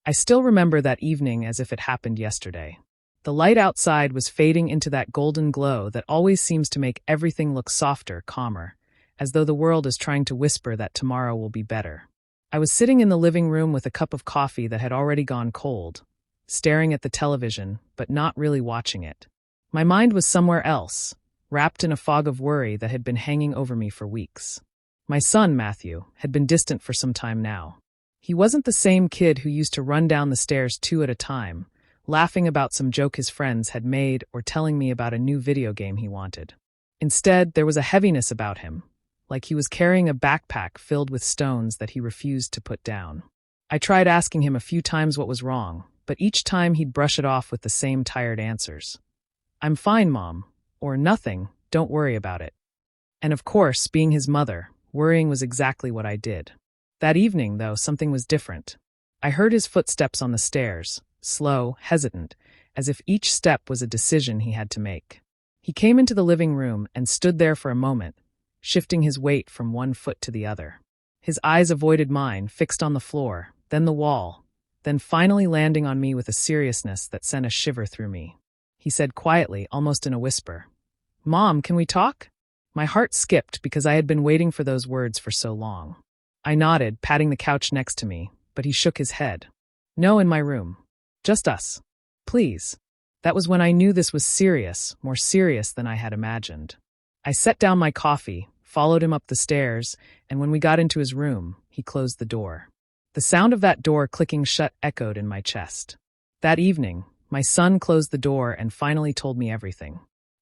I still remember that evening as if it happened yesterday. The light outside was fading into that golden glow that always seems to make everything look softer, calmer, as though the world is trying to whisper that tomorrow will be better. I was sitting in the living room with a cup of coffee that had already gone cold, staring at the television, but not really watching it. My mind was somewhere else, wrapped in a fog of worry that had been hanging over me for weeks. My son, Matthew, had been distant for some time now. He wasn't the same kid who used to run down the stairs 2 at a time, laughing about some joke his friends had made or telling me about a new video game he wanted. Instead, there was a heaviness about him, like he was carrying a backpack filled with stones that he refused to put down. I tried asking him a few times what was wrong, but each time he'd brush it off with the same tired answers. "I'm fine, Mom," or "Nothing, don't worry about it." And of course, being his mother, worrying was exactly what I did. That evening, though, something was different. I heard his footsteps on the stairs, slow, hesitant, as if each step was a decision he had to make. He came into the living room and stood there for a moment, shifting his weight from one foot to the other. His eyes avoided mine, fixed on the floor, then the wall, then finally landing on me with a seriousness that sent a shiver through me. He said quietly, almost in a whisper, "Mom, can we talk?" My heart skipped because I had been waiting for those words for so long. I nodded, patting the couch next to me, but he shook his head. "No, in my room. Just us. Please." That was when I knew this was serious, more serious than I had imagined. I set down my coffee, followed him up the stairs, and when we got into his room, he closed the door. The sound of that door clicking shut echoed in my chest. That evening, my son closed the door and finally told me everything.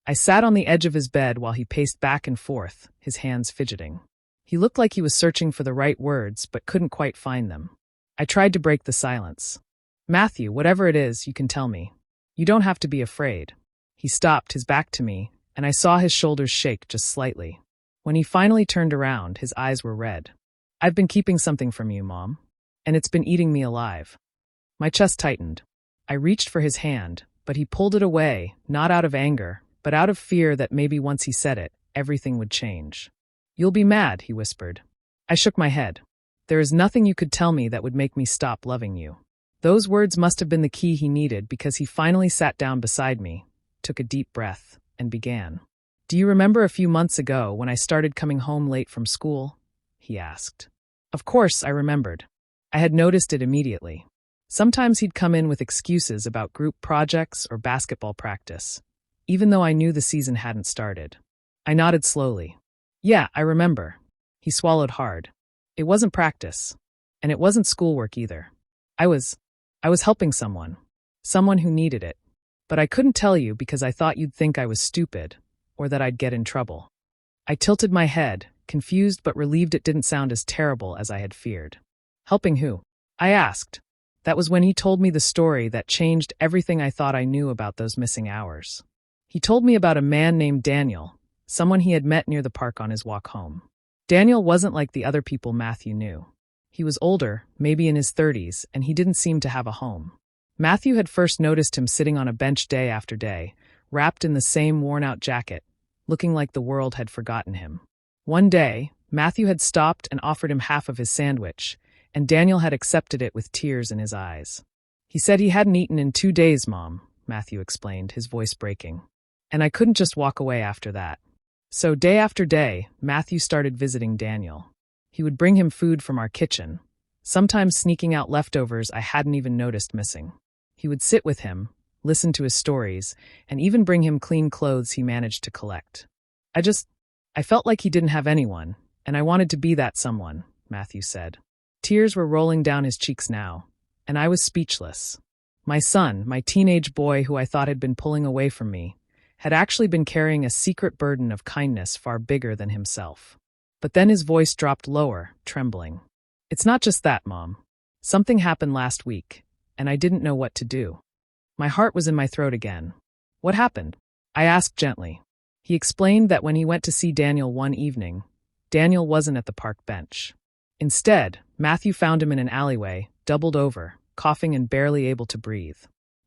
I sat on the edge of his bed while he paced back and forth, his hands fidgeting. He looked like he was searching for the right words, but couldn't quite find them. I tried to break the silence. "Matthew, whatever it is, you can tell me. You don't have to be afraid." He stopped, his back to me, and I saw his shoulders shake just slightly. When he finally turned around, his eyes were red. "I've been keeping something from you, Mom, and it's been eating me alive." My chest tightened. I reached for his hand, but he pulled it away, not out of anger, but out of fear that maybe once he said it, everything would change. "You'll be mad," he whispered. I shook my head. "There is nothing you could tell me that would make me stop loving you." Those words must have been the key he needed because he finally sat down beside me, took a deep breath, and began. "Do you remember a few months ago when I started coming home late from school?" he asked. Of course, I remembered. I had noticed it immediately. Sometimes he'd come in with excuses about group projects or basketball practice, even though I knew the season hadn't started. I nodded slowly. "Yeah, I remember." He swallowed hard. "It wasn't practice, and it wasn't schoolwork either. I was helping someone who needed it. But I couldn't tell you because I thought you'd think I was stupid, or that I'd get in trouble." I tilted my head, confused but relieved it didn't sound as terrible as I had feared. "Helping who?" I asked. That was when he told me the story that changed everything I thought I knew about those missing hours. He told me about a man named Daniel, someone he had met near the park on his walk home. Daniel wasn't like the other people Matthew knew. He was older, maybe in his 30s, and he didn't seem to have a home. Matthew had first noticed him sitting on a bench day after day, wrapped in the same worn-out jacket, looking like the world had forgotten him. One day, Matthew had stopped and offered him half of his sandwich, and Daniel had accepted it with tears in his eyes. "He said he hadn't eaten in 2 days, Mom," Matthew explained, his voice breaking. "And I couldn't just walk away after that." So day after day, Matthew started visiting Daniel. He would bring him food from our kitchen, sometimes sneaking out leftovers I hadn't even noticed missing. He would sit with him, listen to his stories, and even bring him clean clothes he managed to collect. I felt like he didn't have anyone, and I wanted to be that someone, Matthew said. Tears were rolling down his cheeks now, and I was speechless. My son, my teenage boy who I thought had been pulling away from me, had actually been carrying a secret burden of kindness far bigger than himself. But then his voice dropped lower, trembling. "It's not just that, Mom. Something happened last week, and I didn't know what to do." My heart was in my throat again. "What happened?" I asked gently. He explained that when he went to see Daniel one evening, Daniel wasn't at the park bench. Instead, Matthew found him in an alleyway, doubled over, coughing and barely able to breathe.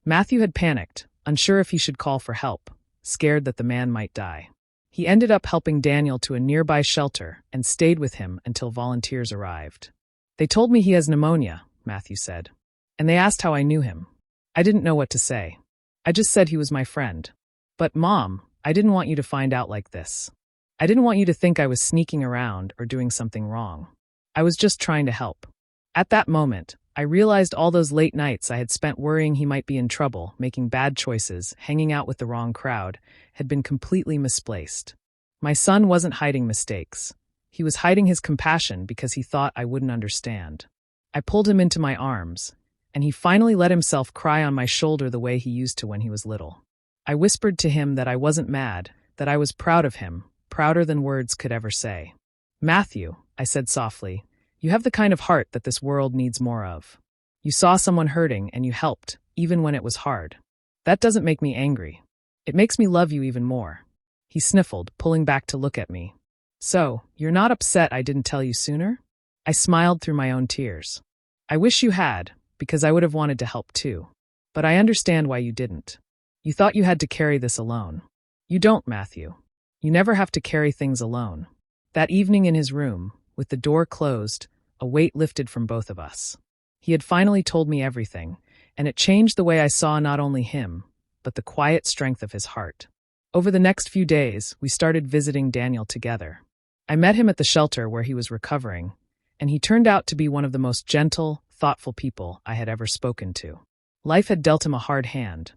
Matthew had panicked, unsure if he should call for help, scared that the man might die. He ended up helping Daniel to a nearby shelter and stayed with him until volunteers arrived. "They told me he has pneumonia," Matthew said. and they asked how I knew him. I didn't know what to say. I just said he was my friend. But Mom, I didn't want you to find out like this. I didn't want you to think I was sneaking around or doing something wrong. I was just trying to help. At that moment, I realized all those late nights I had spent worrying he might be in trouble, making bad choices, hanging out with the wrong crowd, had been completely misplaced. My son wasn't hiding mistakes. He was hiding his compassion because he thought I wouldn't understand. I pulled him into my arms, and he finally let himself cry on my shoulder the way he used to when he was little. I whispered to him that I wasn't mad, that I was proud of him, prouder than words could ever say. Matthew, I said softly, you have the kind of heart that this world needs more of. You saw someone hurting and you helped, even when it was hard. That doesn't make me angry. It makes me love you even more. He sniffled, pulling back to look at me. So, you're not upset I didn't tell you sooner? I smiled through my own tears. I wish you had, because I would have wanted to help too. But I understand why you didn't. You thought you had to carry this alone. You don't, Matthew. You never have to carry things alone. That evening in his room, with the door closed, a weight lifted from both of us. He had finally told me everything, and it changed the way I saw not only him, but the quiet strength of his heart. Over the next few days, we started visiting Daniel together. I met him at the shelter where he was recovering, and he turned out to be one of the most gentle, thoughtful people I had ever spoken to. Life had dealt him a hard hand.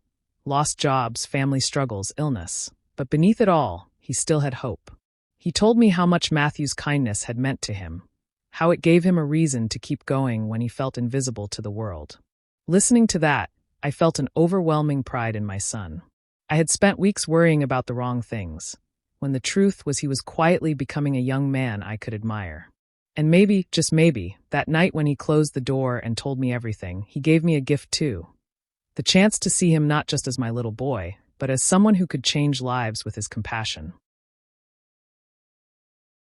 Lost jobs, family struggles, illness. But beneath it all, he still had hope. He told me how much Matthew's kindness had meant to him, how it gave him a reason to keep going when he felt invisible to the world. Listening to that, I felt an overwhelming pride in my son. I had spent weeks worrying about the wrong things, when the truth was he was quietly becoming a young man I could admire. And maybe, just maybe, that night when he closed the door and told me everything, he gave me a gift too. The chance to see him not just as my little boy, but as someone who could change lives with his compassion.